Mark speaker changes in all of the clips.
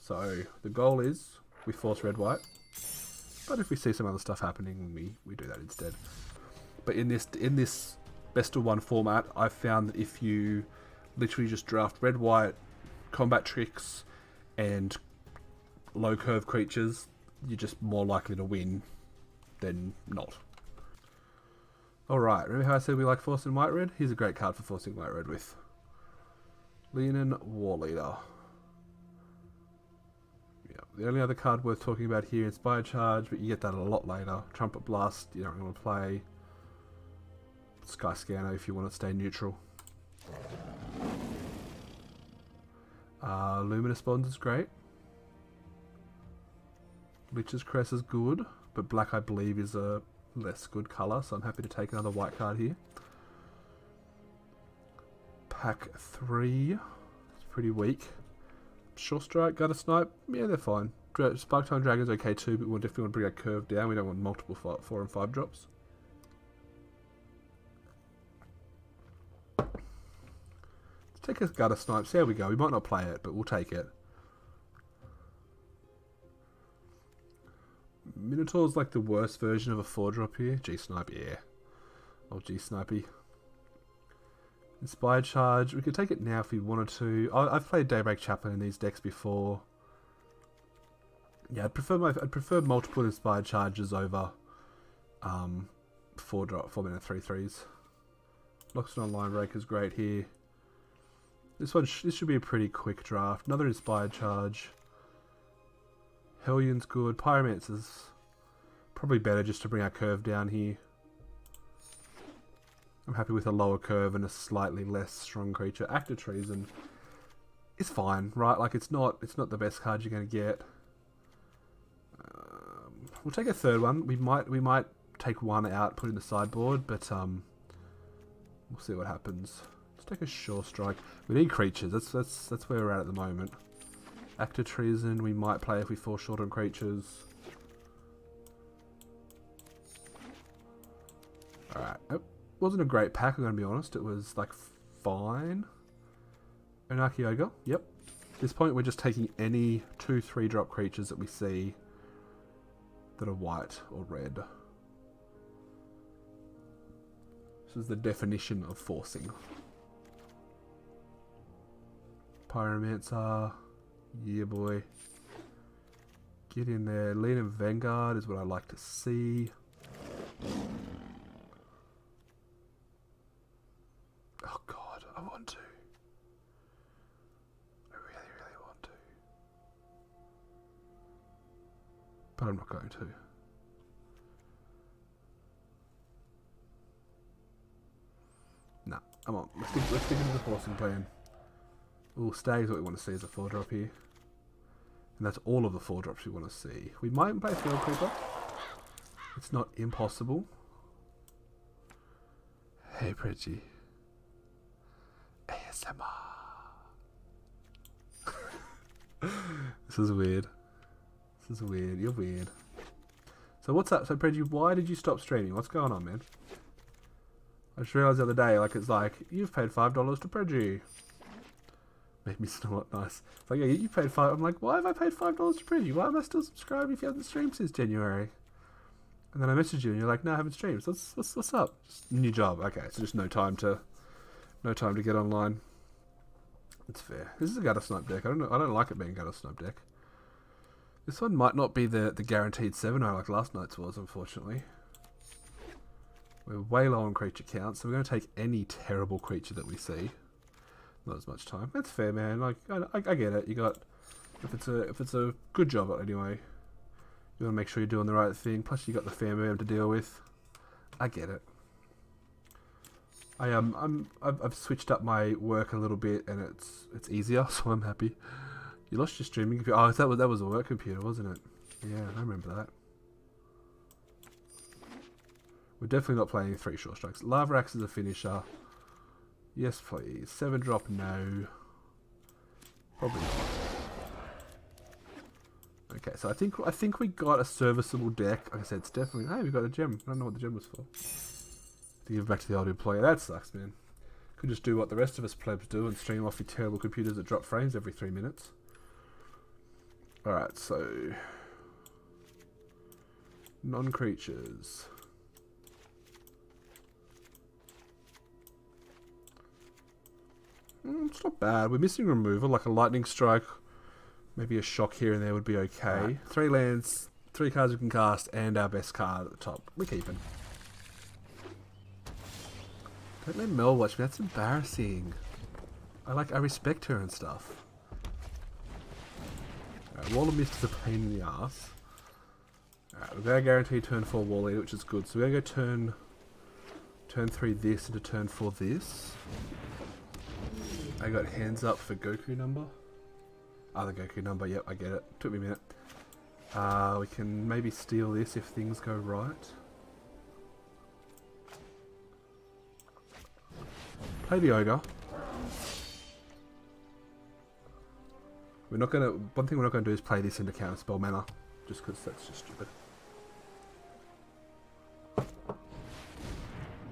Speaker 1: So the goal is we force red-white, but if we see some other stuff happening, we do that instead. But in this best of one format, I've found that if you literally just draft red-white, combat tricks, and low curve creatures, you're just more likely to win than not. Alright, remember how I said we like forcing white-red? Here's a great card for forcing white-red with. Leonin Warleader. Yeah, the only other card worth talking about here is Inspired Charge, but you get that a lot later. Trumpet Blast, you don't want to play. Sky Scanner if you want to stay neutral. Luminous Bonds is great. Lich's Crest is good, but black I believe is a less good colour, so I'm happy to take another white card here. Pack 3, it's pretty weak. Sure Strike, Gutter Snipe, yeah, they're fine. Spark-Time Dragon's okay too, but we definitely want to bring our curve down. We don't want multiple 4 and 5 drops. Let's take a Gutter Snipe, see how we go. We might not play it, but we'll take it. Minotaur's like the worst version of a 4-drop here. G-Snipe, yeah. Oh, G-Snipey. Inspired Charge. We could take it now if we wanted to. I've played Daybreak Chaplain in these decks before. Yeah, I'd prefer multiple Inspired Charges over 4-drop, 4-mana 3/3s. Loxodon Line Breaker is great here. This should be a pretty quick draft. Another Inspired Charge. Hellion's good. Pyromancer's probably better just to bring our curve down here. I'm happy with a lower curve and a slightly less strong creature. Act of Treason is fine, right? Like it's not the best card you're going to get. We'll take a third one. We might take one out, put it in the sideboard, but we'll see what happens. Let's take a Sure Strike. We need creatures. That's where we're at the moment. Act of Treason, we might play if we fall short on creatures. Alright. It wasn't a great pack, I'm going to be honest. It was like fine. Anarchy Ogre, yep. At this point we're just taking any 2/3 drop creatures that we see that are white or red. This is the definition of forcing. Pyromancer. Yeah, boy. Get in there. Lean and Vanguard is what I like to see. Oh, God. I want to. I really, really want to. But I'm not going to. Nah, come on. Let's stick into the forcing plan. Ooh, Stag's what we want to see as a 4-drop here. And that's all of the 4-drops we want to see. We might play Field Creeper. It's not impossible. Hey, Pridgy. ASMR. This is weird. This is weird. You're weird. So what's up? So, Pridgy, why did you stop streaming? What's going on, man? I just realised the other day, like, it's like, you've paid $5 to Pridgy. Made me snort. Nice. It's like, yeah, you paid $5. I'm like, why have I paid $5 to Pridgy? Why am I still subscribed if you haven't streamed since January? And then I messaged you, and you're like, no, I haven't streamed. So what's up? Just new job. Okay, so just no time to get online. It's fair. This is a Gutter Snipe deck. I don't like it being a Gutter Snipe deck. This one might not be the guaranteed 7-0 like last night's was, unfortunately. We're way low on creature count, so we're going to take any terrible creature that we see. Not as much time. That's fair, man. Like I get it. You got if it's a good job anyway. You want to make sure you're doing the right thing. Plus, you got the family to deal with. I get it. I've switched up my work a little bit, and it's easier, so I'm happy. You lost your streaming computer. Oh, that was a work computer, wasn't it? Yeah, I remember that. We're definitely not playing 3 Short Strikes. Lava Axe is a finisher. Yes, please. 7-drop, no. Probably not. Okay, so I think we got a serviceable deck. Like I said, it's definitely. Hey, we got a gem. I don't know what the gem was for. To give back to the old employer. That sucks, man. Could just do what the rest of us plebs do and stream off your terrible computers that drop frames every 3 minutes. Alright, so... non-creatures. It's not bad. We're missing removal, like a lightning strike. Maybe a shock here and there would be okay. Right. 3 lands, 3 cards we can cast, and our best card at the top. We're keeping. Don't let Mel watch me. That's embarrassing. I respect her and stuff. Alright, Wall of Mist is a pain in the ass. Alright, we're going to guarantee turn 4 Wall Eater, which is good. So we're going to go turn 3 this into turn 4 this. I got hands up for Goku number. The Goku number, yep, I get it. Took me a minute. We can maybe steal this if things go right. Play the Ogre. We're not gonna. One thing we're not gonna do is play this into counterspell mana, just because that's just stupid.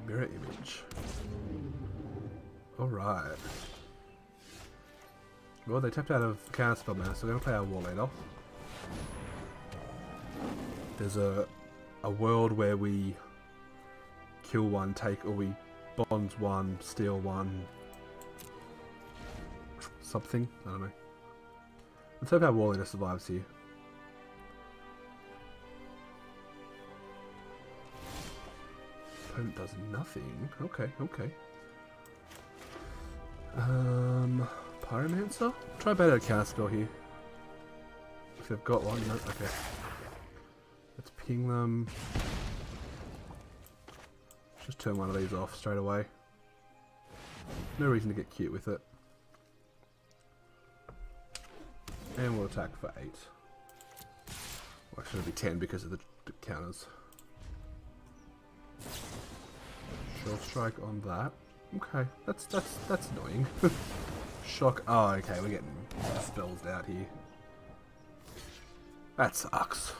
Speaker 1: Mirror image. All right. Well, they tapped out of counterspell mana, so we're gonna play our Wall Eater. There's a world where we kill one, take, or we bonds one, steal one, something. I don't know. Let's hope our Wall Eater survives here. Opponent does nothing. Okay, okay. Pyromancer? Try better counterspell here. If they've got one, no, okay. Let's ping them. Just turn one of these off straight away. No reason to get cute with it. And we'll attack for 8. Well, actually it'll be 10 because of the counters. Short strike on that. Okay, that's annoying. Shock. Oh, okay, we're getting spells out here. That sucks.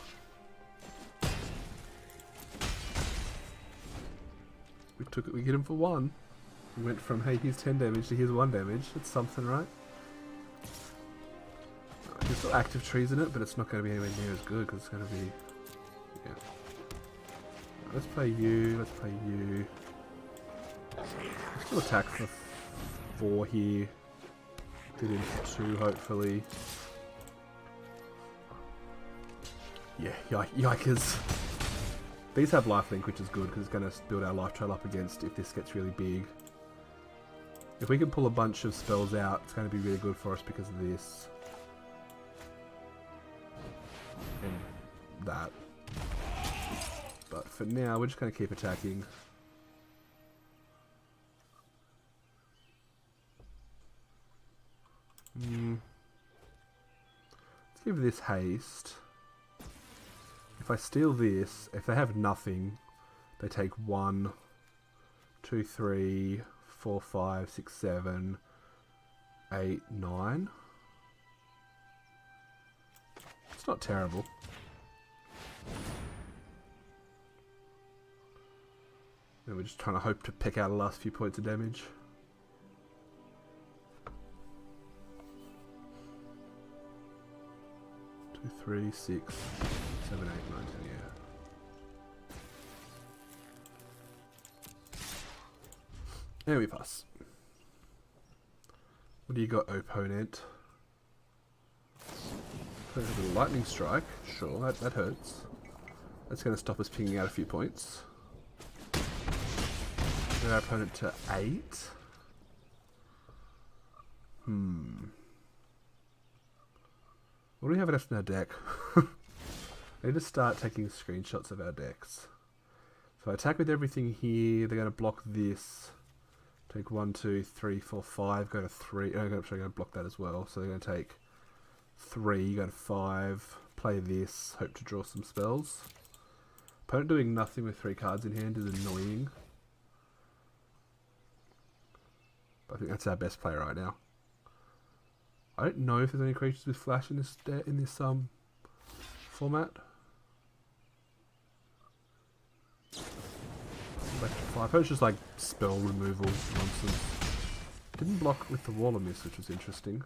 Speaker 1: We get him for 1. We went from, hey, here's 10 damage to here's 1 damage. That's something, right? There's still active trees in it, but it's not going to be anywhere near as good because it's going to be... Yeah. Let's play you. Let's play you. Let's still attack for 4 here. Did him for 2, hopefully. Yeah, yikers. These have lifelink, which is good because it's going to build our life trail up against if this gets really big. If we can pull a bunch of spells out, it's going to be really good for us because of this. And that. But for now, we're just going to keep attacking. Let's give this haste. If I steal this, if they have nothing, they take 1, 2, 3, 4, 5, 6, 7, 8, 9. It's not terrible. And we're just trying to hope to pick out the last few points of damage. Two, 3, 6, 7, 8, 9, 10, yeah. And we pass. What do you got, opponent? A lightning strike. Sure, that hurts. That's going to stop us pinging out a few points. Get our opponent to 8. What do we have left in our deck? I need to start taking screenshots of our decks. So I attack with everything here. They're going to block this. Take 1, 2, 3, 4, 5. Go to 3. Oh, I'm going to block that as well. So they're going to take 3. Go to 5. Play this. Hope to draw some spells. Opponent doing nothing with 3 cards in hand is annoying. But I think that's our best play right now. I don't know if there's any creatures with flash in this format. Back to 5. It's just like spell removal nonsense. Didn't block with the Wall of Mist, which was interesting.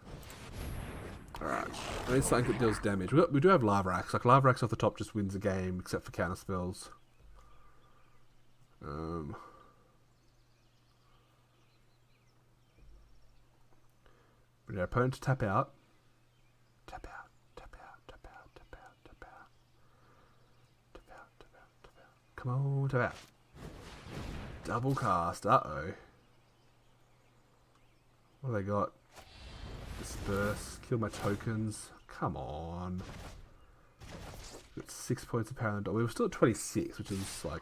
Speaker 1: Alright. I need something that deals damage. We do have Lava Axe. Like, Lava Axe off the top just wins the game, except for counter spells. But our opponent to tap out. Tap out, tap out, tap out, tap out, tap out. Tap out, tap out, tap out. Come on, tap out. Double cast. Uh-oh. What have they got? Disperse. Kill my tokens. Come on. Got 6 points of power on the dot. We were still at 26, which is like...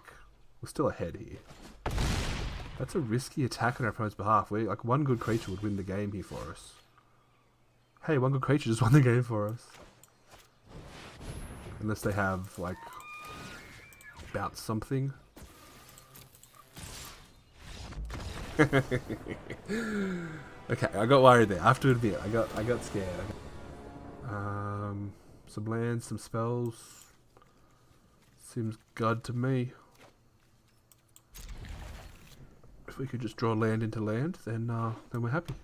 Speaker 1: We're still ahead here. That's a risky attack on our opponent's behalf. Like, one good creature would win the game here for us. Hey, one good creature just won the game for us. Unless they have, like... Bounce something. Okay, I got worried there. I have to admit, I got scared. Some lands, some spells. Seems good to me. If we could just draw land into land, then we're happy.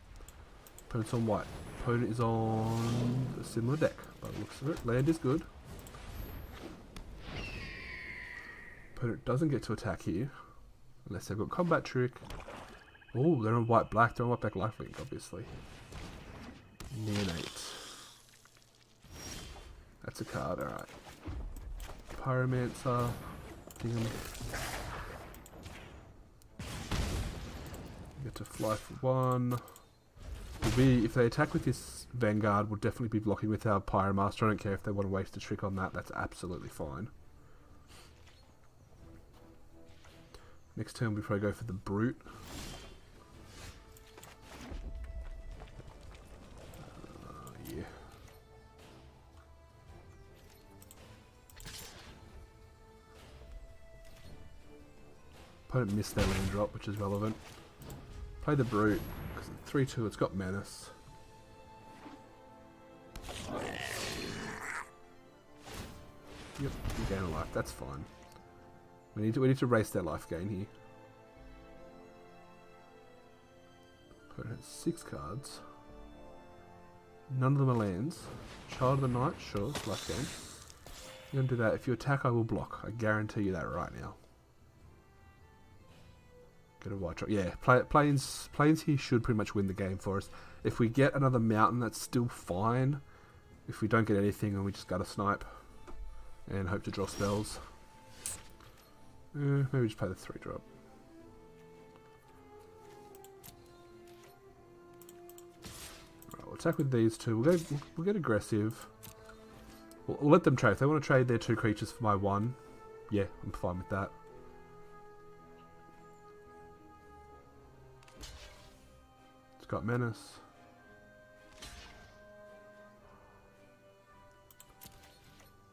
Speaker 1: Opponent's on white. Opponent is on a similar deck, by the looks of it. Land is good. Opponent doesn't get to attack here, unless they've got combat trick. Oh, they're on white-black. They're on white-black lifelink, obviously. Neonate. That's a card, alright. Pyromancer. Dingham. Get to fly for 1. If they attack with this Vanguard, we'll definitely be blocking with our Pyromaster. I don't care if they want to waste a trick on that. That's absolutely fine. Next turn, we probably go for the Brute. Yeah. Opponent missed their land drop, which is relevant. Play the Brute, because at 3-2 it's got Menace. Yep, you gain a life, that's fine. We need to race their life gain here. Opponent has 6 cards. None of them are lands. Child of the Night, sure, it's life gain. You're gonna do that. If you attack, I will block. I guarantee you that right now. Get a white drop. Yeah, plains here should pretty much win the game for us. If we get another mountain, that's still fine. If we don't get anything, then we just gotta snipe and hope to draw spells. Maybe just play the 3-drop. Right, we'll attack with these two. We'll get aggressive. We'll let them trade. If they want to trade their 2 creatures for my 1, yeah, I'm fine with that. It's got Menace.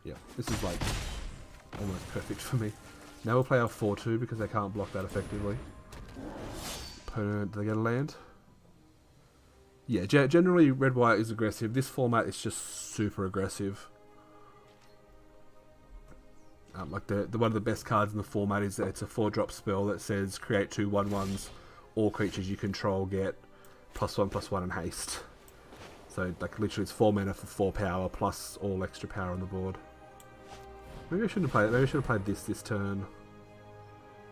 Speaker 1: Yeah, this is like almost perfect for me. Now we'll play our 4-2 because they can't block that effectively. Opponent, do they get a land? Yeah, generally red-white is aggressive. This format is just super aggressive. Like the one of the best cards in the format is that it's a 4-drop spell that says create 2 1/1s. All creatures you control get +1/+1 and haste. So like literally it's 4 mana for 4 power plus all extra power on the board. Maybe I shouldn't have played it. Maybe I should have played this turn.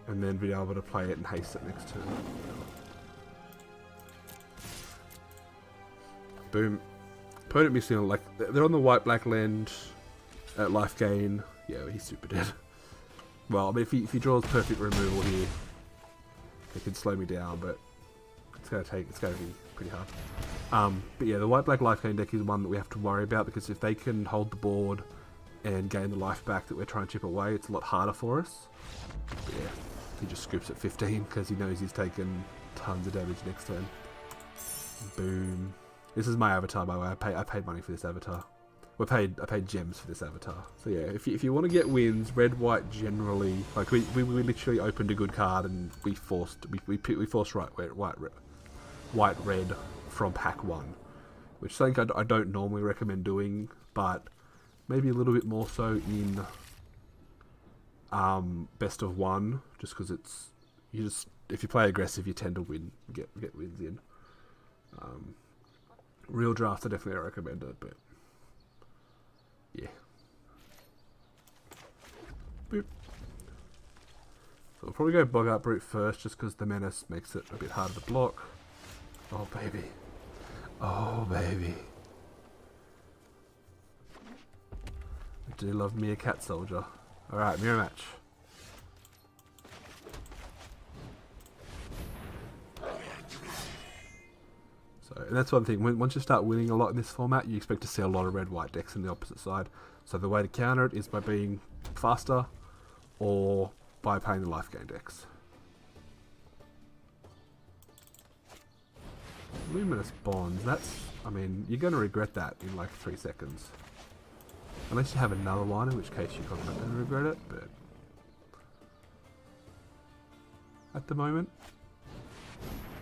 Speaker 1: And then be able to play it and haste it next turn. Boom. Opponent missing, like, they're on the white-black land at life gain. Yeah, he's super dead. Well, I mean, if he draws perfect removal here, it can slow me down, but it's gonna be pretty hard. But yeah, the white-black life gain deck is one that we have to worry about, because if they can hold the board and gain the life back that we're trying to chip away, it's a lot harder for us. But yeah, he just scoops at 15 because he knows he's taken tons of damage next turn. Boom. This is my avatar, by the way. I paid money for this avatar. I paid gems for this avatar. So yeah, if you want to get wins, red white generally, like we literally opened a good card and we forced white red from pack 1, which is something I don't normally recommend doing, but maybe a little bit more so in best of 1, just because if you play aggressive, you tend to get wins in. Real drafts, I definitely recommend it, but yeah. Boop. So we'll probably go Bog Out Brute first, just because the Menace makes it a bit harder to block. Oh baby. Oh baby. I do love me a cat soldier. Alright, mirror match. So, and that's one thing, once you start winning a lot in this format, you expect to see a lot of red-white decks on the opposite side. So the way to counter it is by being faster, or by playing the life gain decks. Luminous Bonds, that's, I mean, you're going to regret that in like 3 seconds. Unless you have another one, in which case you're probably not going to regret it, but at the moment,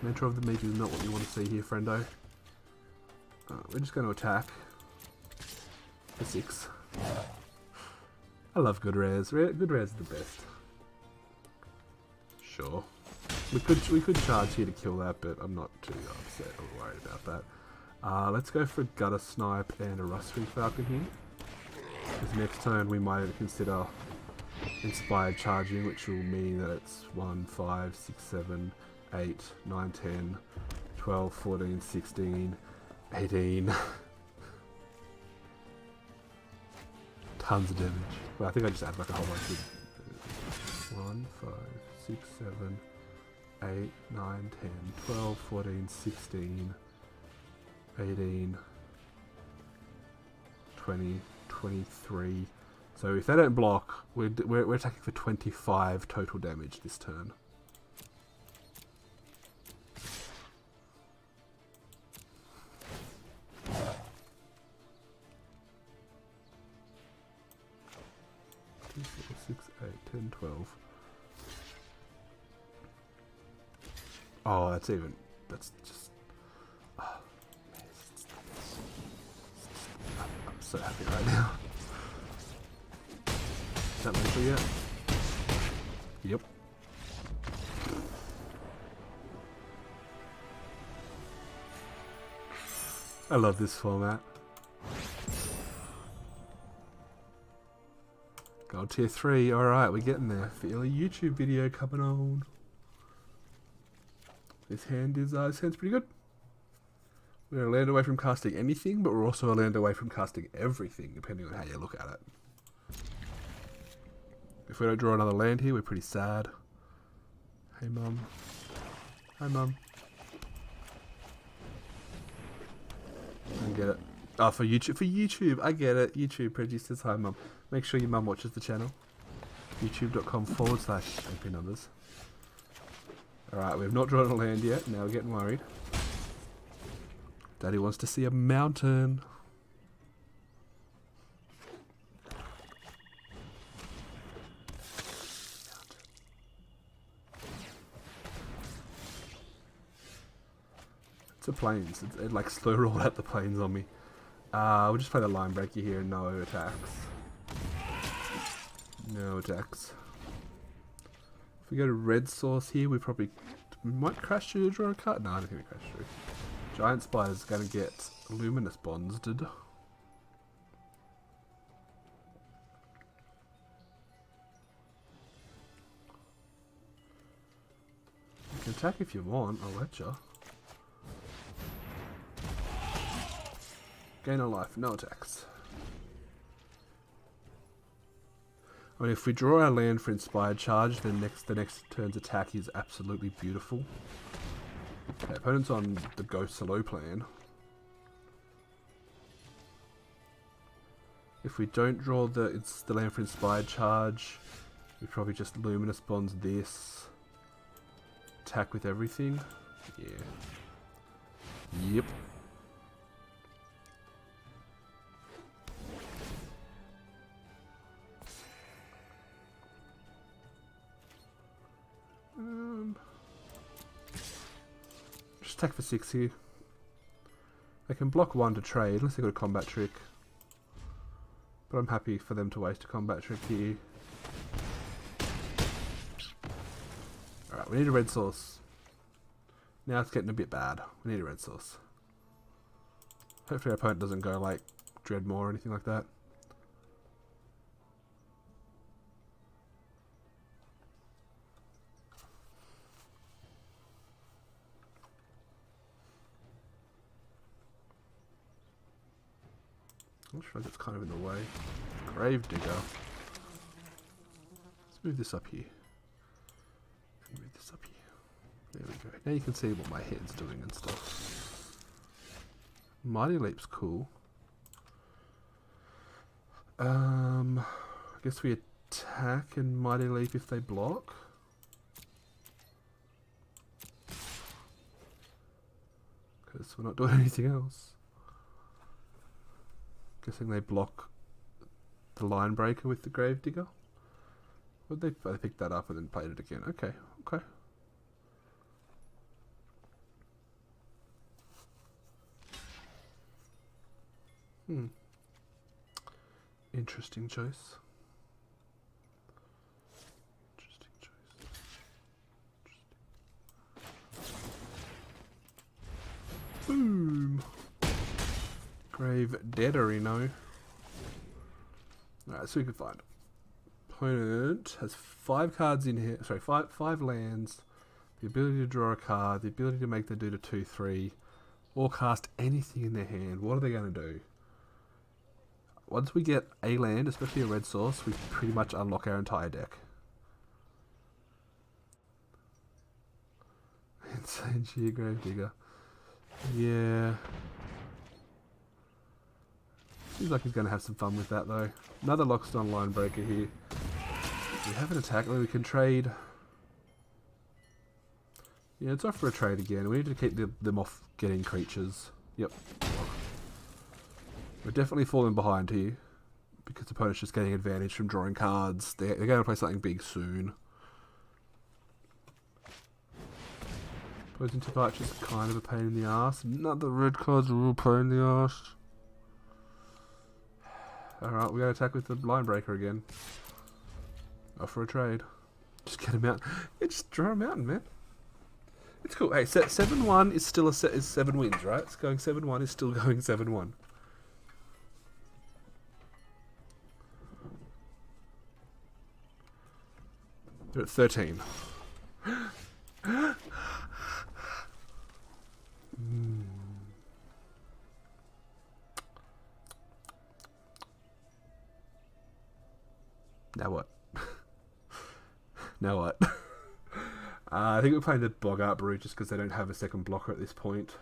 Speaker 1: Mentor of the Meek is not what you want to see here, friendo. We're just going to attack for 6. I love good rares. Good rares are the best. Sure. We could charge here to kill that, but I'm not too upset or worried about that. Let's go for a Gutter Snipe and a Rustwing Falcon here. Because next turn we might consider Inspired Charging, which will mean that it's 1, 5, 6, 7, 8, 9, 10, 12, 14, 16, 18. Tons of damage. Well, I think I just added like a whole bunch of 1, 5, 6, 7, 8, 9, 10, 12, 14, 16, 18, 20, 23. So if they don't block, we're attacking for 25 total damage this turn. Six, 8, 10, 12. Oh, that's just... Oh, I'm so happy right now. Is that mental yet? Yep. I love this format. Gold tier 3, alright, we're getting there. Feel a YouTube video coming on. This hand's pretty good. We're a land away from casting anything, but we're also a land away from casting everything, depending on how you look at it. If we don't draw another land here, we're pretty sad. Hey mum. Hi mum. I get it. Oh, for YouTube, I get it. YouTube, Reggie says hi mum. Make sure your mum watches the channel. YouTube.com/AP numbers. Alright, we've not drawn a land yet. Now we're getting worried. Daddy wants to see a mountain. It's a plains. It like slow rolled out the plains on me. We'll just play the line breaker here. No attacks. No attacks. If we go to red source here, we might crash through to draw a card. No, I don't think we crash through. Giant Spider's going to get Luminous Bonded. You can attack if you want, I'll let you. Gain a life, no attacks. I mean, if we draw our land for Inspired Charge, then the next turn's attack is absolutely beautiful. Okay, opponent's on the Go Slow plan. If we don't draw the land for Inspired Charge, we probably just Luminous Bonds this. Attack with everything. Yeah. Yep. Just attack for 6 here. They can block 1 to trade unless they've got a combat trick. But I'm happy for them to waste a combat trick here. Alright, we need a red source. Now it's getting a bit bad. We need a red source. Hopefully our opponent doesn't go like Dreadmore or anything like that. I'm not sure if that's kind of in the way. Gravedigger. Let's move this up here. Move this up here. There we go. Now you can see what my head's doing and stuff. Mighty Leap's cool. I guess we attack and Mighty Leap if they block. Because we're not doing anything else. Guessing they block the Line Breaker with the Gravedigger. Would they picked that up and then played it again? Okay, okay. Interesting choice. Interesting choice. Boom! Grave Deadery, no. Alright, so we can find. Opponent has 5 cards in here. Sorry, five lands. The ability to draw a card. The ability to make them do the 2/3. Or cast anything in their hand. What are they going to do? Once we get a land, especially a red source, we pretty much unlock our entire deck. Insane Sheer Gravedigger. Yeah. Seems like he's going to have some fun with that though. Another Lockstone Line Breaker here. We have an attack where we can trade. Yeah, it's off for a trade again. We need to keep them off getting creatures. Yep. We're definitely falling behind here. Because the opponent's just getting advantage from drawing cards. They're going to play something big soon. Opposing to Archer's kind of a pain in the ass. Another red card's a real pain in the ass. Alright, we got to attack with the Line Breaker again. Off for a trade. Just get him out. Yeah, just draw him out, man. It's cool. Hey, 7-1 is still is 7 wins, right? It's going 7-1 is still going 7-1. They're at 13. Now what? Now what? I think we're playing the Boggart Brute just because they don't have a second blocker at this point.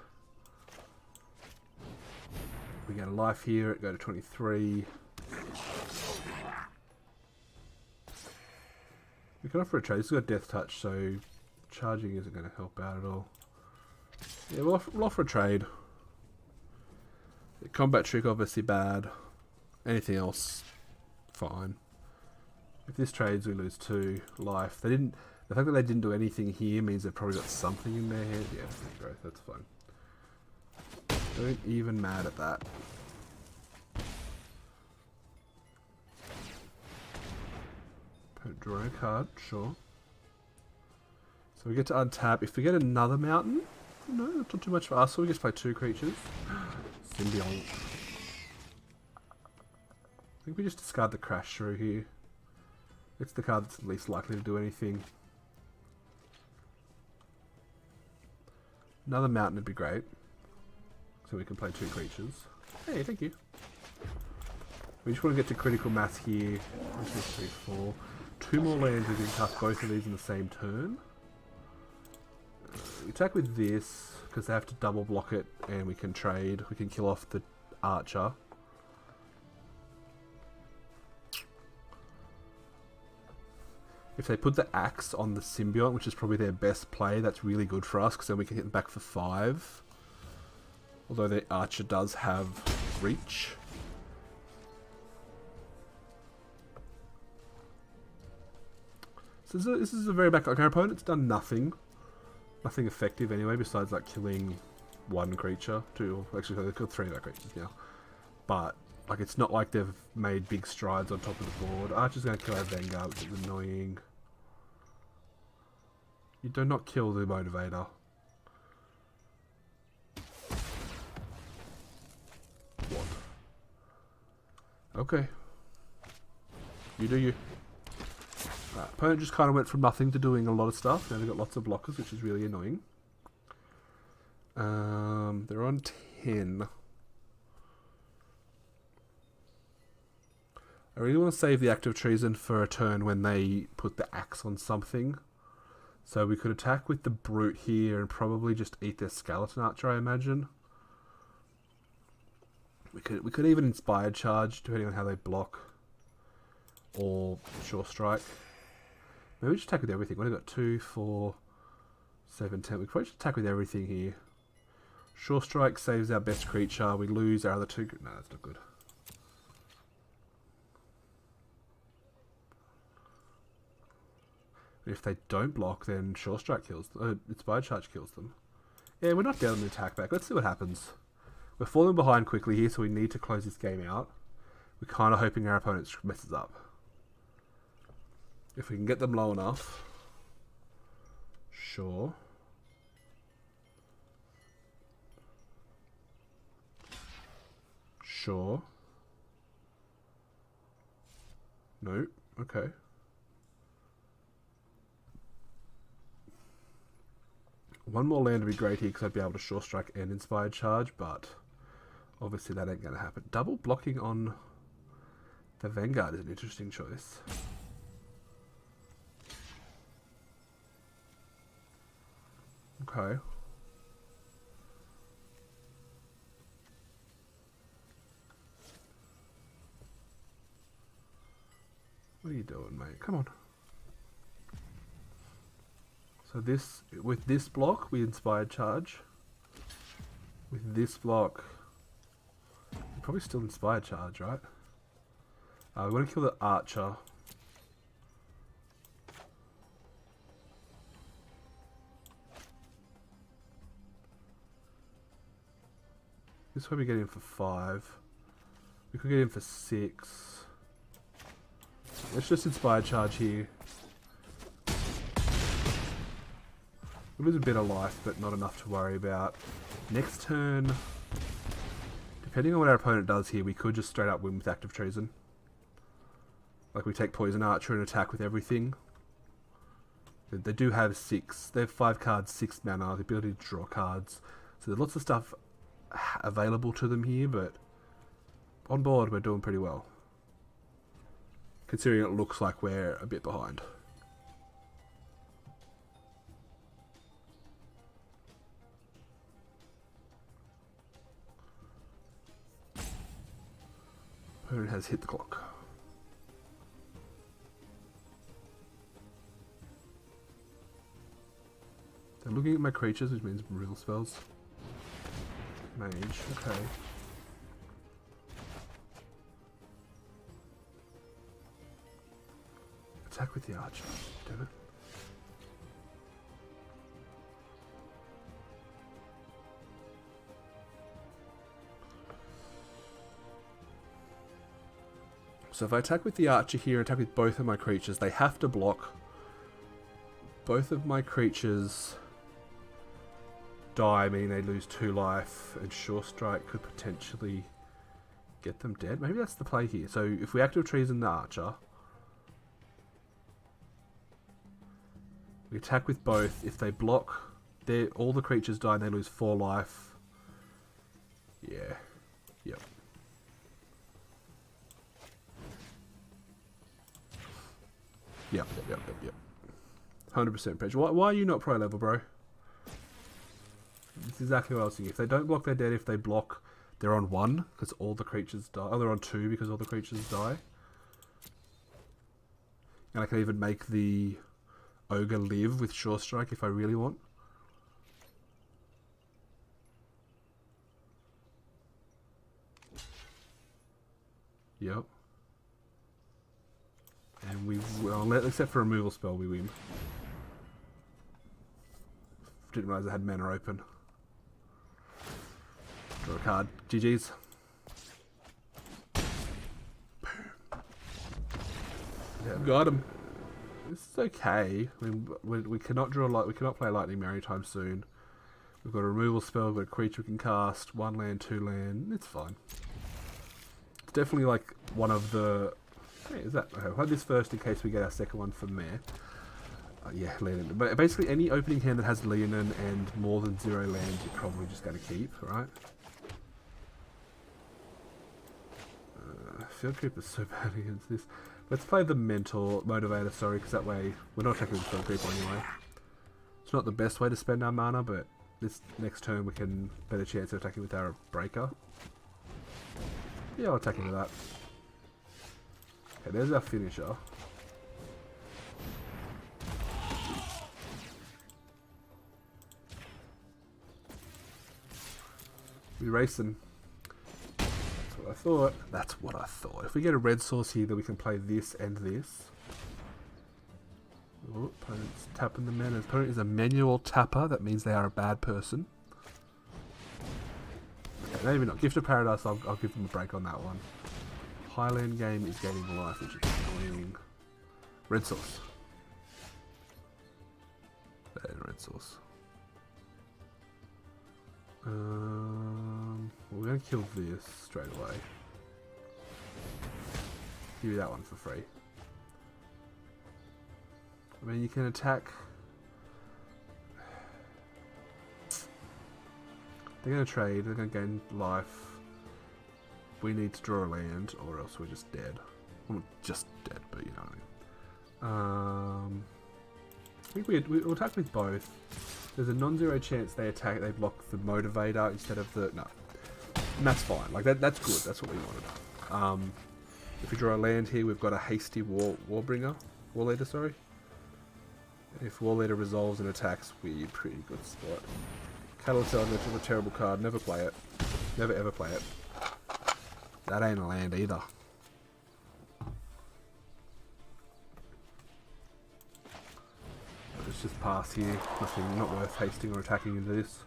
Speaker 1: We get a life here, it go to 23. We can offer a trade. This has got Death Touch, so charging isn't going to help out at all. Yeah, we'll offer a trade. The Combat Trick obviously bad. Anything else, fine. If this trades, we lose 2 life. They didn't. The fact that they didn't do anything here means they've probably got something in their head. Yeah, growth. That's fine. Don't even mad at that. Drawing a card, sure. So we get to untap. If we get another mountain, no, that's not too much for us. So we just play 2 creatures. Symbiont. I think we just discard the Crash Shrew here. It's the card that's least likely to do anything. Another mountain would be great. So we can play 2 creatures. Hey, thank you. We just want to get to critical mass here. 1, 2, 3, 4. 2 more lands, we can cast both of these in the same turn. We attack with this, because they have to double block it, and we can trade. We can kill off the Archer. If they put the Axe on the Symbiont, which is probably their best play, that's really good for us, because then we can hit them back for 5. Although the Archer does have reach. So this is a very back. Like our opponent's done nothing. Nothing effective anyway, besides like killing 1 creature. 2, actually they've killed 3 of their creatures now. But like it's not like they've made big strides on top of the board. Archer's going to kill our Vanguard, which is annoying. You do not kill the Motivator. Okay. You do you. Opponent just kind of went from nothing to doing a lot of stuff. Now they've got lots of blockers, which is really annoying. They're on 10. I really want to save the act of treason for a turn when they put the axe on something. So we could attack with the brute here and probably just eat their skeleton archer, I imagine. We could even inspired charge, depending on how they block. Or sure strike. Maybe we just attack with everything. We've got 2, 4, 7, 10. We could probably just attack with everything here. Sure strike saves our best creature. We lose our other 2. No, that's not good. If they don't block, then sure strike kills them. Inspired charge kills them. Yeah, we're not down on the attack back. Let's see what happens. We're falling behind quickly here, so we need to close this game out. We're kind of hoping our opponent messes up. If we can get them low enough. Sure. Sure. No. Okay. One more land would be great here because I'd be able to sure strike and inspired charge, but obviously that ain't going to happen. Double blocking on the Vanguard is an interesting choice. Okay. What are you doing, mate? Come on. So this, with this block, we inspired charge. With this block, we probably still inspired charge, right? We want to kill the archer. This way we get in for 5. We could get in for 6. Let's just inspired charge here. We lose a bit of life, but not enough to worry about. Next turn, depending on what our opponent does here, we could just straight up win with active treason. Like we take poison archer and attack with everything. They do have 6. They have 5 cards, 6 mana, the ability to draw cards. So there's lots of stuff available to them here, but on board we're doing pretty well. Considering it looks like we're a bit behind. Opponent has hit the clock. They're looking at my creatures, which means real spells. Mage, okay. Attack with the archer, damn it. So if I attack with the archer here and attack with both of my creatures, they have to block. Both of my creatures die, meaning they lose 2 life, and sure strike could potentially get them dead. Maybe that's the play here. So if we active treason the archer, we attack with both. If they block, all the creatures die and they lose 4 life. Yeah. Yep. Yep. 100% Pedge. Why are you not pro level, bro? That's exactly what I was thinking. If they don't block, they're dead. If they block, they're on 1 because all the creatures die. Oh, they're on 2 because all the creatures die. And I can even make the ogre live with sure strike if I really want. Yep. And well, except for removal spell, we win. Didn't realize I had mana open. Draw a card. GG's. Yeah, got him. This is okay. I mean, we cannot draw we cannot play Lightning Mary anytime soon. We've got a removal spell, we've got a creature we can cast, 1 land, 2 land. It's fine. It's definitely like one of the... Hey, is that... Okay, we'll have this first in case we get our second one from there. Yeah, Leonin. But basically any opening hand that has Leonin and more than 0 lands, you're probably just going to keep, right? Field Creep is so bad against this. Let's play the Mentor Motivator, sorry, because that way we're not attacking with Field Creep anyway. It's not the best way to spend our mana, but this next turn we can better chance of attacking with our Breaker. Yeah, I'll attack into that. Okay, there's our finisher. We racing. That's what I thought. That's what I thought. If we get a red source here, then we can play this and this. Oh, opponent's tapping the mana. Opponent is a manual tapper. That means they are a bad person. Okay, maybe not. Gift of Paradise, I'll give them a break on that one. Highland game is gaining life, which is annoying. Red source. Red source. We're going to kill this straight away. Give you that one for free. I mean, you can attack... They're going to trade, they're going to gain life. We need to draw a land, or else we're just dead. Well, not just dead, but you know what I mean. I think we'll attack with both. There's a non-zero chance they block the Motivator instead of the... No. And that's fine. Like, that's good. That's what we wanted. If we draw a land here, we've got a hasty Warbringer. War Leader, sorry. If War Leader resolves and attacks, we're pretty good spot. Catalyst is a terrible card. Never play it. Never ever play it. That ain't a land either. Let's just pass here. Nothing, not worth hasting or attacking into this.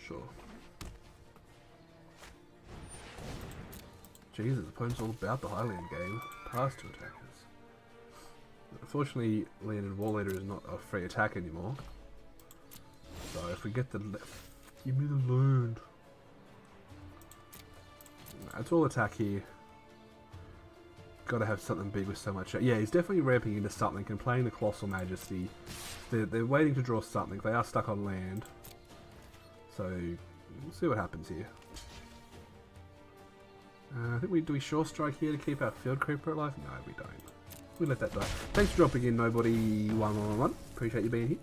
Speaker 1: Sure. Jesus, opponent's all about the Highland game. Pass to attackers. Unfortunately, Leonin War Leader is not a free attack anymore. So if we get the give me the loon. Nah, it's all attack here. Gotta have something big with so much. Yeah, he's definitely ramping into something and playing the Colossal Majesty. They're waiting to draw something. They are stuck on land. So we'll see what happens here. I think do we Shore Strike here to keep our Field Creeper alive? No, we don't. We let that die. Thanks for dropping in, Nobody111. Appreciate you being here.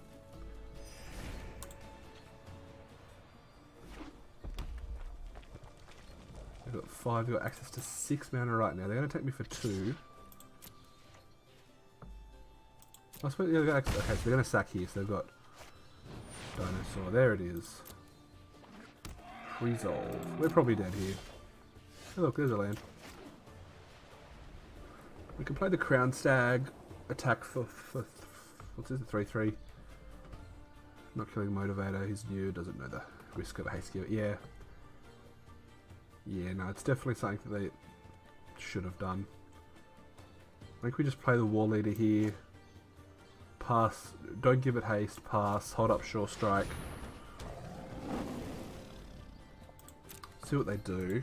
Speaker 1: They've got 5, they've got access to 6 mana right now. They're going to take me for 2. I suppose, yeah, okay, so they're going to sack here, so they've got Dinosaur. There it is. Resolve. We're probably dead here. Oh, look, there's a land. We can play the Crown Stag, attack for what's this, 3-3. Not killing Motivator, he's new, doesn't know the risk of a haste giver. Yeah. Yeah, no, it's definitely something that they should have done. I think we just play the War Leader here. Pass, don't give it haste, pass, hold up Shore Strike. See what they do.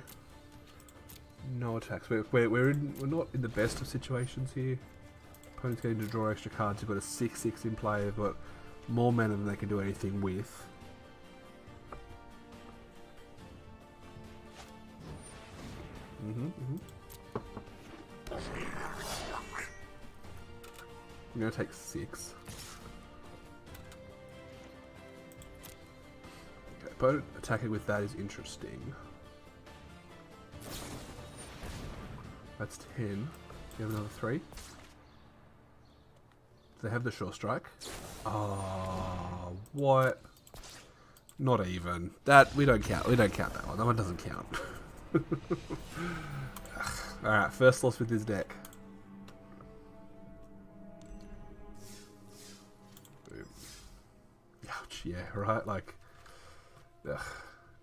Speaker 1: No attacks. We're not in the best of situations here. Opponent's getting to draw extra cards. We've got a 6/6 in play. They've got more mana than they can do anything with. I'm gonna take 6. Okay, opponent attacking with that is interesting. That's 10. You have another 3. They have the Shore Strike. Oh, what? Not even. That we don't count. We don't count that one. That one doesn't count. Alright, first loss with this deck. Ouch, yeah, right? Like, ugh,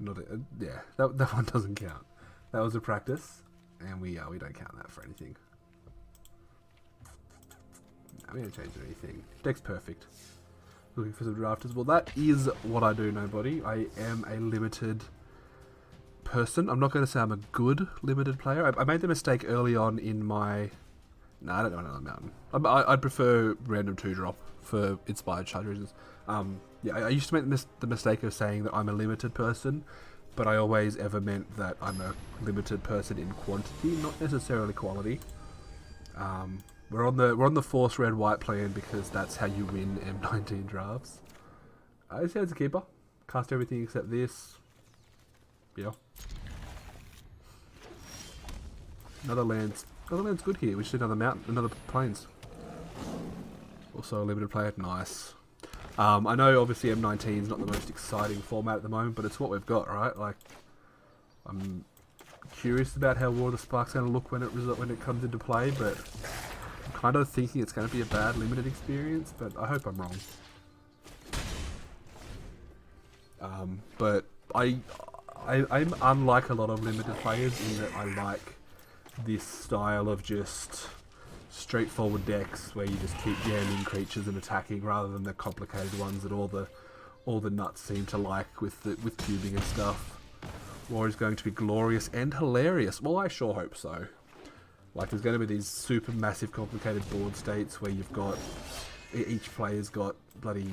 Speaker 1: not a, yeah, that one doesn't count. That was a practice. And we don't count that for anything. No, we don't change anything. Deck's perfect. looking for some drafters. Well, that is what I do, nobody. I am a limited person. I'm not going to say I'm a good limited player. I made the mistake early on in my... No, I don't know another mountain. I'd prefer random 2-drop for inspired charge reasons. Yeah, I used to make the mistake of saying that I'm a limited person, but I always ever meant that I'm a limited person in quantity, not necessarily quality. We're on the force red white plan because that's how you win M19 drafts. This has a keeper. Cast everything except this. Yeah. Another land's good here. We should do another mountain, another plains. Also a limited player. Nice. I know obviously M19 is not the most exciting format at the moment, but it's what we've got, right? Like, I'm curious about how War of the Spark's going to look when it comes into play, but I'm kind of thinking it's going to be a bad limited experience, but I hope I'm wrong. But I'm unlike a lot of limited players in that I like this style of just straightforward decks where you just keep jamming creatures and attacking rather than the complicated ones that all the nuts seem to like with cubing and stuff. War is going to be glorious and hilarious. Well, I sure hope so. Like, there's going to be these super massive complicated board states where you've got each player's got bloody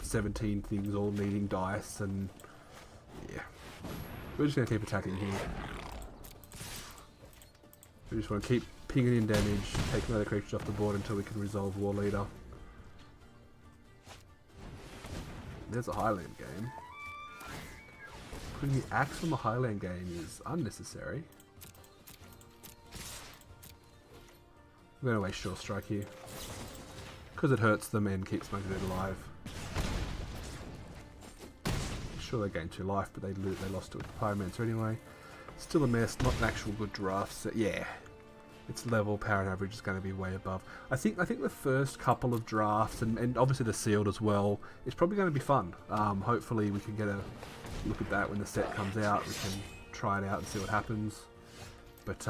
Speaker 1: 17 things all needing dice, and yeah, we're just going to keep attacking here. We just want to keep pinging in damage, taking other creatures off the board until we can resolve War Leader. There's a Highland game. Putting the axe on the Highland game is unnecessary. I'm going to waste Short Strike here. Because it hurts them and keeps my dude alive. Sure, they gained 2 life, but they lost to a Pyromancer anyway. Still a mess, not an actual good draft set. Yeah. Its level, power and average is going to be way above. I think the first couple of drafts, and obviously the sealed as well, is probably going to be fun. Hopefully we can get a look at that when the set comes out. We can try it out and see what happens. But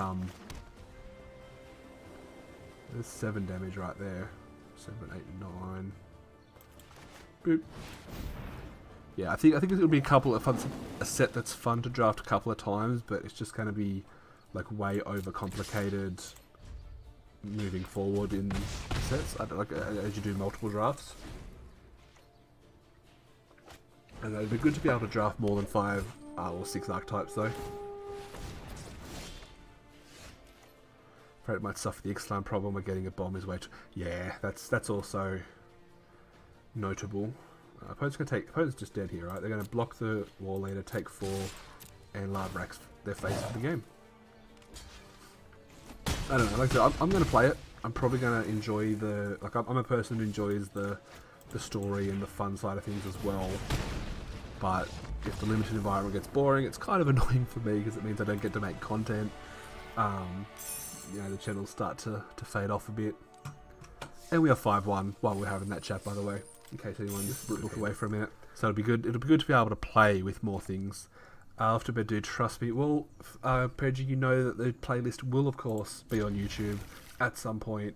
Speaker 1: there's 7 damage right there. 7, 8, 9. Boop. Yeah, I think it'll be a set that's fun to draft a couple of times, but it's just going to be like way overcomplicated moving forward in sets, as you do multiple drafts. And it'd be good to be able to draft more than 5 or 6 archetypes though. Afraid it might suffer the Ixalan problem of getting a bomb is way too... Yeah, that's also notable. Opponent's just dead here, right? They're going to block the War Leader, take 4, and Lard racks their face for the game. I don't know, like I said, I'm going to play it. I'm probably going to enjoy the... Like, I'm a person who enjoys the story and the fun side of things as well. But if the limited environment gets boring, it's kind of annoying for me because it means I don't get to make content. You know, the channels start to fade off a bit. And we are 5-1 while we're having that chat, by the way, in case anyone just look away for a minute. So it'll be good to be able to play with more things. After bed, dude, trust me. Well, Pedgy, you know that the playlist will, of course, be on YouTube at some point.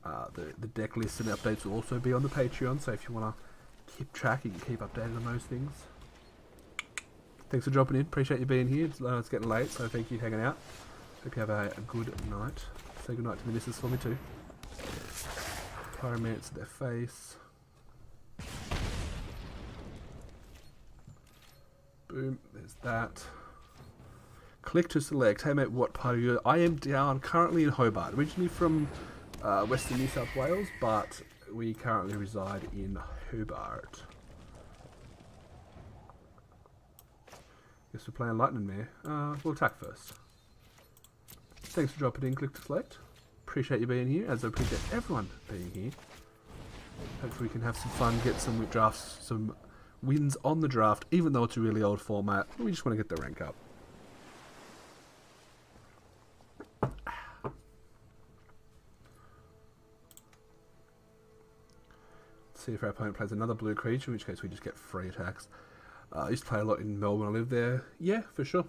Speaker 1: The deck lists and updates will also be on the Patreon, so if you want to keep tracking and keep updated on those things. Thanks for dropping in. Appreciate you being here. It's getting late, so thank you for hanging out. Hope you have a good night. Say good night to the missus for me too. Pyromancer their face. Boom, there's that. Click to select. Hey mate, what part of you? I am down currently in Hobart. Originally from Western New South Wales, but we currently reside in Hobart. Guess we're playing Lightning Mare. We'll attack first. Thanks for dropping in, Click to select. Appreciate you being here, as I appreciate everyone being here. Hopefully we can have some fun, get some drafts, some wins on the draft, even though it's a really old format. We just want to get the rank up. Let's see if our opponent plays another blue creature, in which case we just get free attacks. I used to play a lot in Melbourne. I lived there. Yeah, for sure.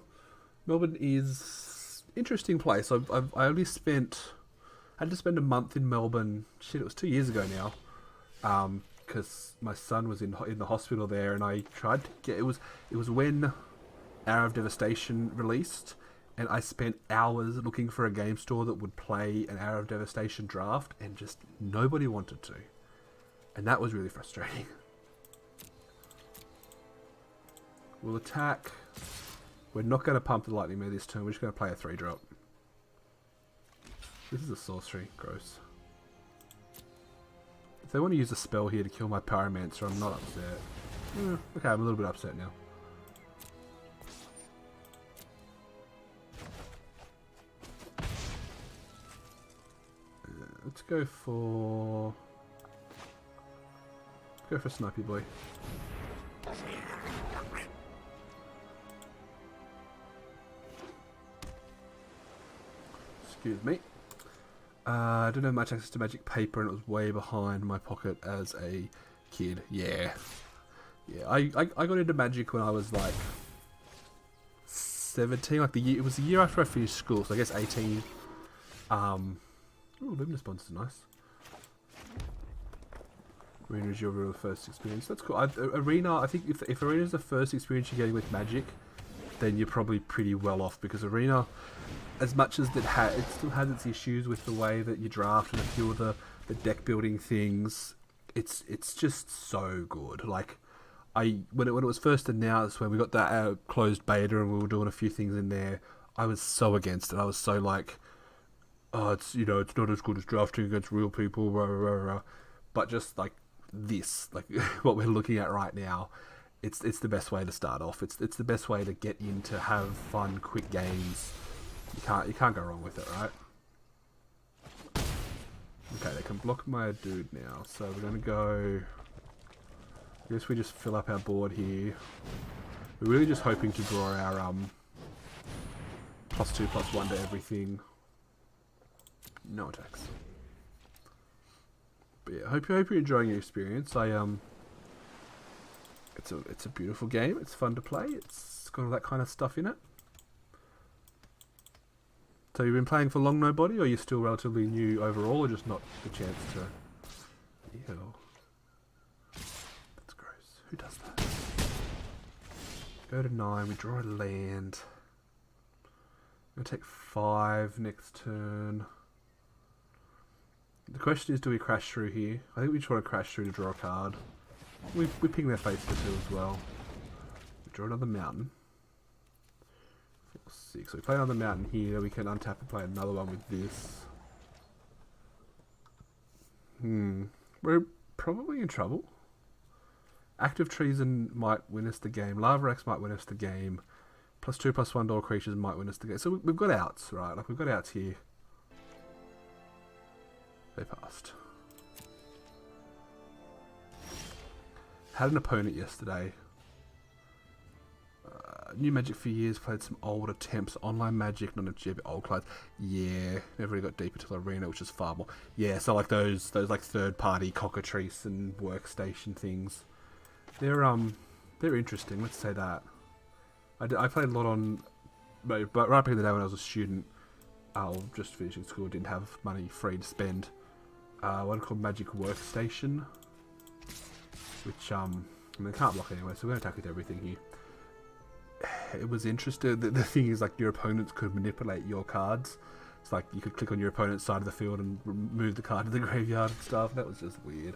Speaker 1: Melbourne is an interesting place. I only spent... I had to spend a month in Melbourne. Shit, it was 2 years ago now. because my son was in the hospital there, and I tried to get it was when Hour of Devastation released, and I spent hours looking for a game store that would play an Hour of Devastation draft, and just nobody wanted to, and that was really frustrating. We'll attack. We're not going to pump the Lightning Mare this turn. We're just going to play a 3-drop. This is a sorcery. Gross. If they want to use a spell here to kill my Pyromancer, I'm not upset. Okay, I'm a little bit upset now. Let's go for Snipey Boy. Excuse me. I don't have much access to magic paper, and it was way behind my pocket as a kid. Yeah. I got into magic when I was like 17. Like it was the year after I finished school, so I guess 18. Ooh, Luminous Bonds is nice. Arena is your real first experience. That's cool. Arena, I think if Arena is the first experience you're getting with Magic, then you're probably pretty well off, because Arena, as much as it still has its issues with the way that you draft and a few of the deck building things, it's just so good. Like, when it was first announced, when we got that closed beta and we were doing a few things in there, I was so against it. I was so like, oh, it's not as good as drafting against real people, rah, rah, rah. But just like this, like what we're looking at right now, it's the best way to start off. It's the best way to get in, to have fun, quick games. You can't go wrong with it, right? Okay, they can block my dude now, so we're gonna go. I guess we just fill up our board here. We're really just hoping to draw our +2/+1 to everything. No attacks. But yeah, hope you're enjoying your experience. It's a beautiful game. It's fun to play. It's got all that kind of stuff in it. So you've been playing for long, nobody, or you're still relatively new overall, or just not the chance to? Ew. That's gross. Who does that? Go to 9. We draw a land. I'm gonna take 5 next turn. The question is, do we crash through here? I think we just want to crash through to draw a card. We ping their face for 2 as well. We draw another mountain. 4, 6. So we play another mountain here. We can untap and play another one with this. We're probably in trouble. Active Treason might win us the game. Lava Axe might win us the game. +2/+1 to all creatures might win us the game. So we've got outs, right? Like, we've got outs here. They passed. Had an opponent yesterday. New Magic for years, played some old attempts. Online Magic, not a GB, old clients. Yeah, never really got deep into Arena, which is far more. Yeah, so like those like third-party cockatrice and workstation things. They're interesting. Let's say that. I played a lot on, but right back in the day when I was a student, just finishing school, didn't have money free to spend. One called Magic Workstation, which I mean, can't block anyway, so we're going to attack with everything here. It was interesting. The thing is, like, your opponents could manipulate your cards. It's like you could click on your opponent's side of the field and move the card to the graveyard and stuff. That was just weird.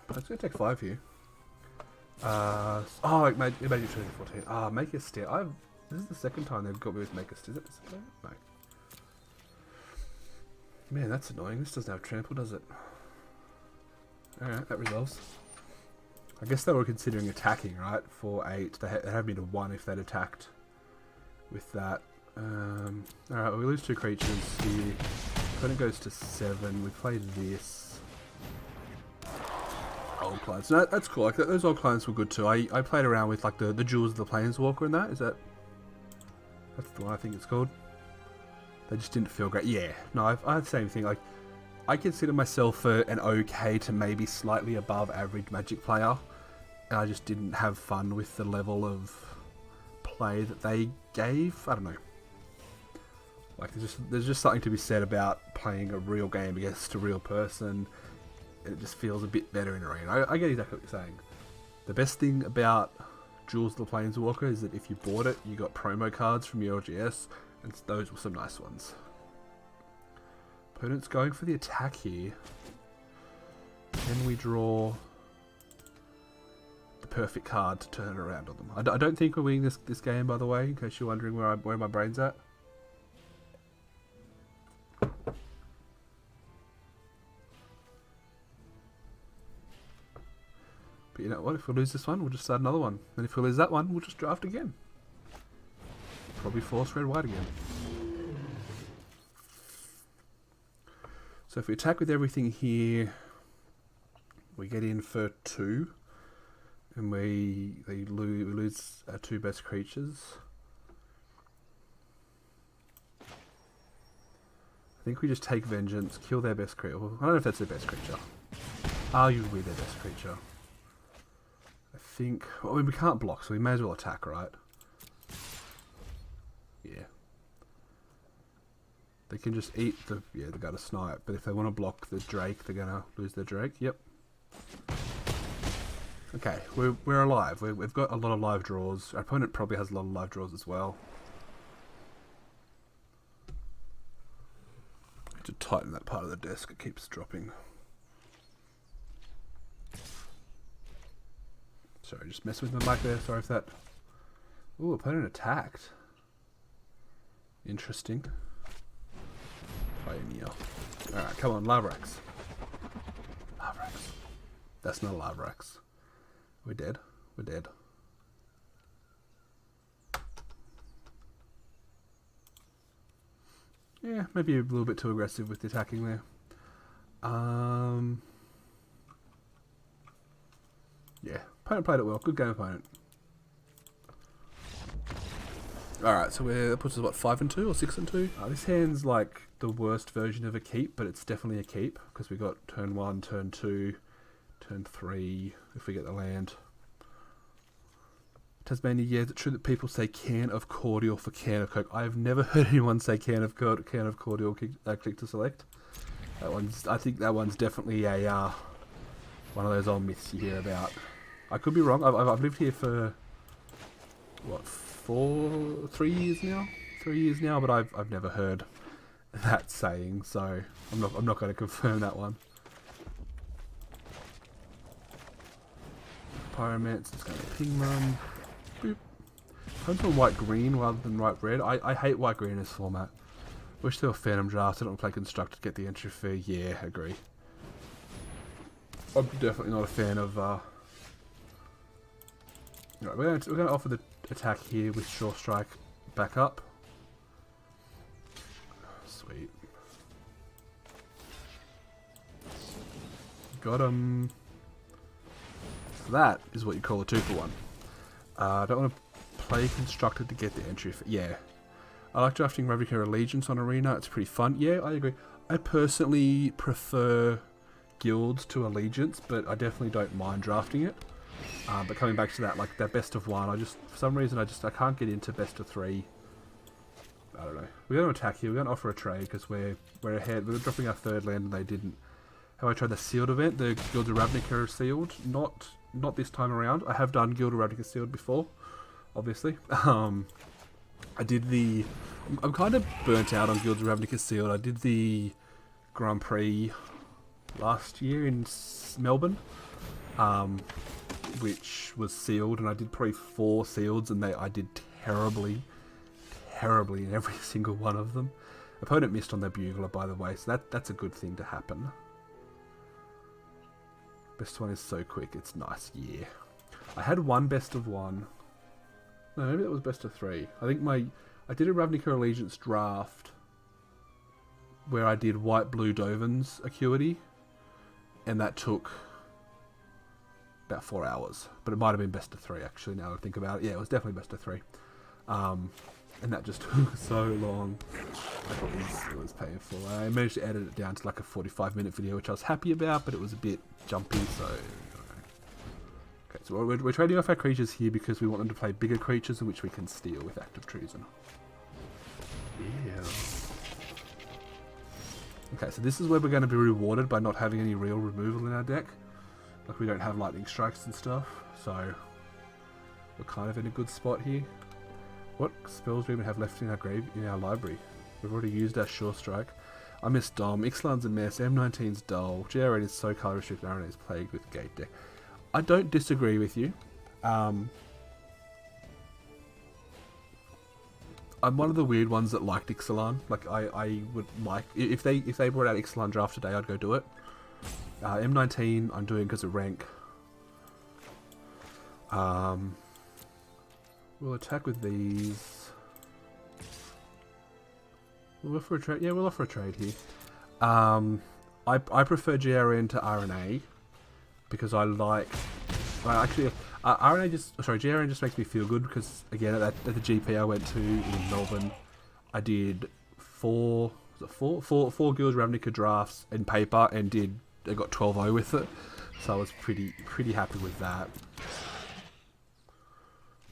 Speaker 1: But it's going to take 5 here. Magic 2014. Make a stare. This is the second time they've got me with Make a Stare. Is it discipline? No. Man, that's annoying. This doesn't have trample, does it? Alright, that resolves. I guess they were considering attacking, right? 4, 8. They have me to 1 if they'd attacked with that. Alright, we lose 2 creatures here. Opponent goes to 7. We play this. Old clients. No, that's cool. Like, those old clients were good too. I played around with like the Jewels of the Planeswalker and that. That's the one I think it's called. They just didn't feel great. Yeah, no, I had the same thing. Like, I consider myself an okay to maybe slightly above average Magic player, and I just didn't have fun with the level of play that they gave. I don't know. Like there's just something to be said about playing a real game against a real person. It just feels a bit better in Arena. I get exactly what you're saying. The best thing about Jewels of the Planeswalker is that if you bought it, you got promo cards from your LGS, and those were some nice ones. Opponent's going for the attack here. Can we draw the perfect card to turn it around on them? I don't think we're winning this game, by the way, in case you're wondering where my brain's at. But you know what, if we lose this one, we'll just start another one. And if we lose that one, we'll just draft again. Probably force red-white again. So if we attack with everything here, we get in for 2. And we lose our 2 best creatures. I think we just take Vengeance, kill their best creature. Well, I don't know if that's their best creature. Arguably their best creature. I think... Well, we can't block, so we may as well attack, right? Yeah. They can just eat the... Yeah, they got a snipe. But if they want to block the Drake, they're going to lose their Drake. Yep. Okay, we're alive. We've got a lot of live draws. Our opponent probably has a lot of live draws as well. I have to tighten that part of the desk. It keeps dropping. Sorry, just messing with my mic there. Sorry if that... Ooh, opponent attacked. Interesting. Pioneer. Alright, come on, Lavrax. Lavrax. That's not a Lavrax. We're dead. We're dead. Yeah, maybe a little bit too aggressive with the attacking there. Yeah, opponent played it well. Good game, opponent. Alright, so that puts us, what, 5 and 2 or 6 and 2? This hand's like the worst version of a keep, but it's definitely a keep, because we got turn 1, turn 2, turn 3, if we get the land. Tasmania, yeah, is it true that people say can of cordial for can of coke? I've never heard anyone say can of cordial click to select. I think that one's definitely a one of those old myths you hear about. I could be wrong. I've lived here for what, 3 years now? 3 years now, but I've never heard that saying, so I'm not going to confirm that one. Pyromancer is going to ping them. Boop. Comes on white-green rather than white-red. I hate white-green in this format. Wish there were Phantom Drafts. I don't play Constructed to get the entry fee. Yeah, agree. I'm definitely not a fan of... Right, we're going to offer the attack here with Shore Strike back up. Sweet. Got him. That is what you call a 2-for-1. I don't want to play Constructed to get the entry fee. Yeah. I like drafting Ravnica Allegiance on Arena. It's pretty fun. Yeah, I agree. I personally prefer Guilds to Allegiance, but I definitely don't mind drafting it. But coming back to that, like that best of 1, for some reason I can't get into best of 3. I don't know. We're going to attack here. We're going to offer a trade because we're ahead. We're dropping our 3rd land and they didn't. Have I tried the sealed event? The Guild of Ravnica sealed. Not this time around. I have done Guild of Ravnica sealed before, obviously. I did the... I'm kind of burnt out on Guild of Ravnica sealed. I did the Grand Prix last year in Melbourne, which was sealed, and I did probably 4 sealeds, and I did terribly in every single one of them. Opponent missed on their bugler, by the way, so that's a good thing to happen. Best one is so quick, it's nice, yeah. I had one best of 1. No, maybe that was best of 3. I think I did a Ravnica Allegiance draft where I did white-blue Dovin's Acuity, and that took about 4 hours. But it might have been best of 3, actually, now that I think about it. Yeah, it was definitely best of 3. And that just took so long. It was painful. I managed to edit it down to like a 45-minute video, which I was happy about, but it was a bit jumpy, so... Okay, so we're trading off our creatures here because we want them to play bigger creatures in which we can steal with Act of Treason. Yeah. Okay, so this is where we're going to be rewarded by not having any real removal in our deck. Like, we don't have lightning strikes and stuff, so we're kind of in a good spot here. What spells do we even have left in our library? We've already used our Sure Strike. I miss Dom. Ixalan's a mess. M19's dull. GR8 is so colour restricted. RNA is plagued with gate deck. I don't disagree with you. I'm one of the weird ones that liked Ixalan. Like, I would like, if they brought out Ixalan draft today, I'd go do it. M19 I'm doing because of rank. We'll attack with these. We'll offer a trade. Yeah, we'll offer a trade here. I prefer GRN to RNA because I like. Well, actually, GRN just makes me feel good because again at the GP I went to in Melbourne, I did four Guild Ravnica drafts in paper and I got 12-0 with it, so I was pretty happy with that.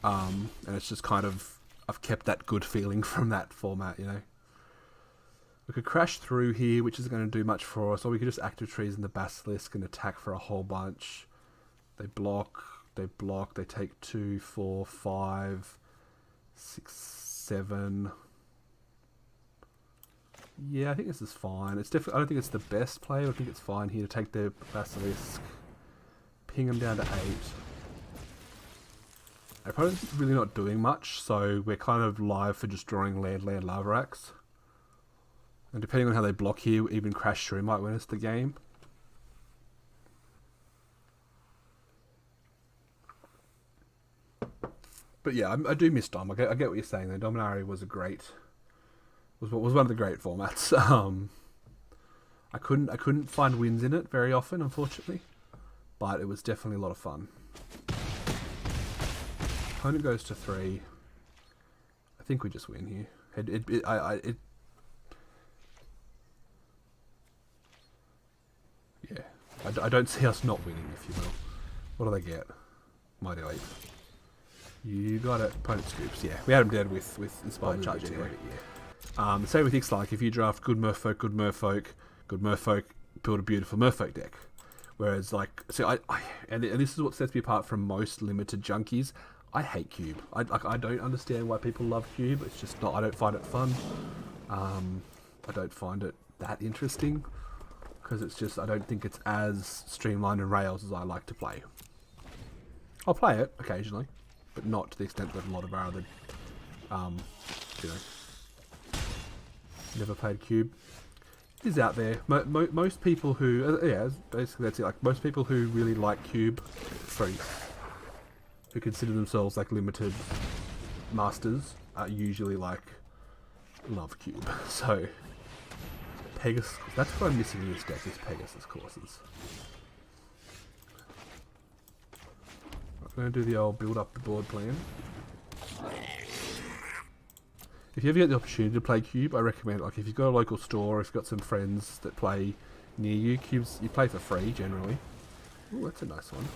Speaker 1: And it's just kind of, I've kept that good feeling from that format, you know. We could crash through here, which isn't going to do much for us, or we could just active trees in the Basilisk and attack for a whole bunch. They block, they take 2, 4, 5, 6, 7. Yeah, I think this is fine. It's definitely, I don't think it's the best play, I think it's fine here to take the Basilisk, ping them down to 8. Our opponent's really not doing much, so we're kind of live for just drawing land, Lava Axe. And depending on how they block here, even crash through might win us the game. But yeah, I do miss Dom. I get what you're saying there. Dominaria was was one of the great formats. I couldn't find wins in it very often, unfortunately, but it was definitely a lot of fun. Opponent goes to 3. I think we just win here. I don't see us not winning, if you will. What do they get? Mighty Leap. You got it. Opponent scoops. Yeah, we had him dead with Inspired Charge anyway. Yeah. Same with Ixalan. Like, if you draft good Merfolk, build a beautiful Merfolk deck. Whereas, like, so and this is what sets me apart from most limited junkies. I hate Cube. I don't understand why people love Cube. It's just not. I don't find it fun. I don't find it that interesting because it's just. I don't think it's as streamlined and rails as I like to play. I'll play it occasionally, but not to the extent that a lot of our other, you know, never played Cube. It is out there. Most people who, yeah, basically that's it. Like most people who really like Cube, who consider themselves like limited masters, are usually like love Cube. So Pegasus, that's what I'm missing in this deck is Pegasus courses. I'm going to do the old build up the board plan. If you ever get the opportunity to play Cube, I recommend, like, if you've got a local store, or if you've got some friends that play near you, Cubes, you play for free generally. Ooh, that's a nice one.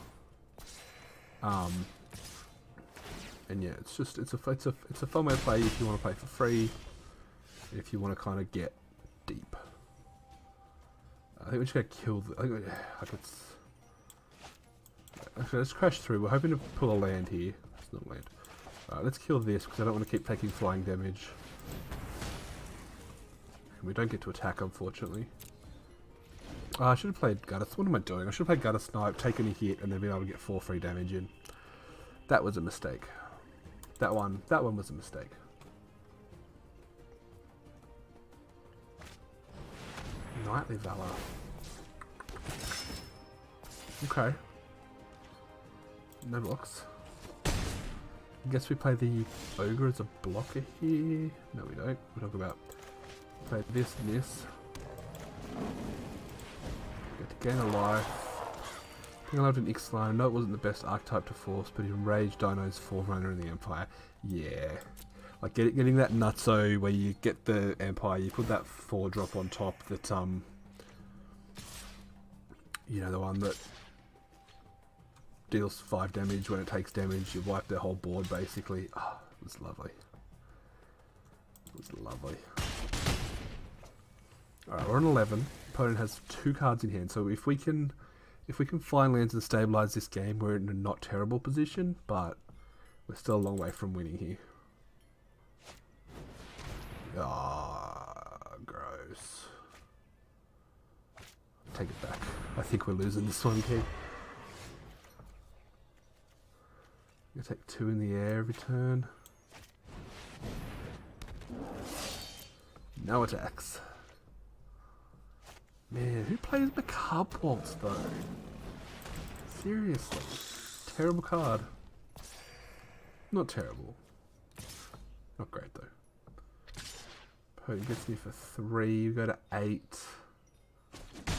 Speaker 1: And yeah, it's just it's a fun way to play if you want to play for free. If you want to kind of get deep. I think we're just gonna kill the. I think it's. Actually, let's crash through. We're hoping to pull a land here. It's not land. Alright, let's kill this because I don't want to keep taking flying damage. And we don't get to attack, unfortunately. I should have played Gutter. What am I doing? I should have played Gutter Snipe, taken a hit, and then been able to get 4 free damage in. That was a mistake. That one was a mistake. Knightly Valor. Okay. No blocks. I guess we play the Ogre as a blocker here. No, we don't. We talk about play this and this. Get to gain a life. I think I loved an Ixalan. I know it wasn't the best archetype to force, but Enraged Dino's Forerunner in the Empire. Yeah. Like getting that nutso where you get the Empire, you put that 4-drop on top that, you know, the one that deals 5 damage when it takes damage, you wipe their whole board basically. Oh, it was lovely. It was lovely. Alright, we're on 11. Opponent has 2 cards in hand, so if we can find lands and stabilize this game, we're in a not terrible position, but we're still a long way from winning here. Ah, gross. Take it back. I think we're losing this one, King. I'm gonna take 2 in the air every turn. No attacks. Man, who plays Macabre Waltz though? Seriously. Terrible card. Not terrible. Not great though. Opponent gets me for 3, you go to 8. I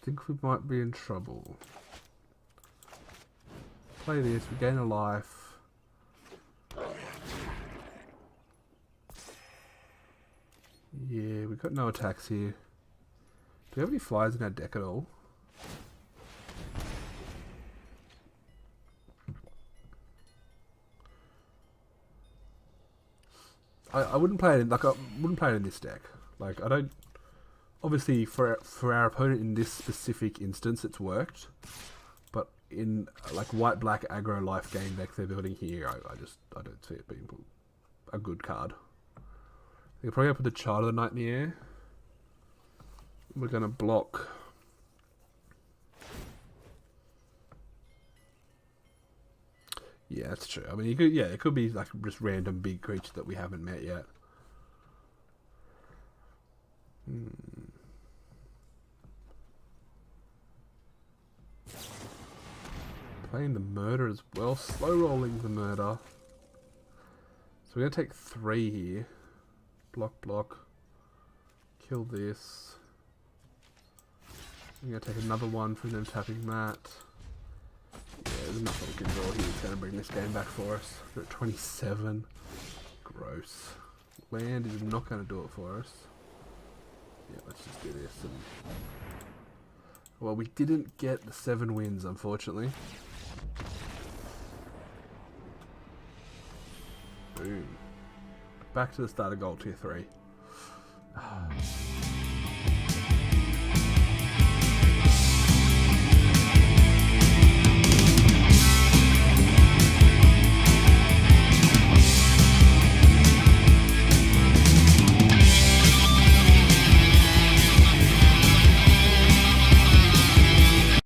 Speaker 1: think we might be in trouble. Play this, we gain a life. Yeah, we've got no attacks here. Do we have any flyers in our deck at all? I wouldn't play it in, like, I wouldn't play it in this deck. Like, I don't... Obviously, for our opponent in this specific instance, it's worked. But in, like, white-black aggro life game deck they're building here, I don't see it being a good card. You're probably going to put the Child of the Night in the air. We're going to block. Yeah, that's true. I mean, you could, yeah, it could be like just random big creature that we haven't met yet. Playing the murder as well. Slow rolling the murder. So we're going to take 3 here. Block, block. Kill this. I'm going to take another one from them tapping that. Yeah, there's nothing we can draw here. It's going to bring this game back for us. We're at 27. Gross. Land is not going to do it for us. Yeah, let's just do this. And... Well, we didn't get the 7 wins, unfortunately. Boom. Back to the start of Gold Tier 3.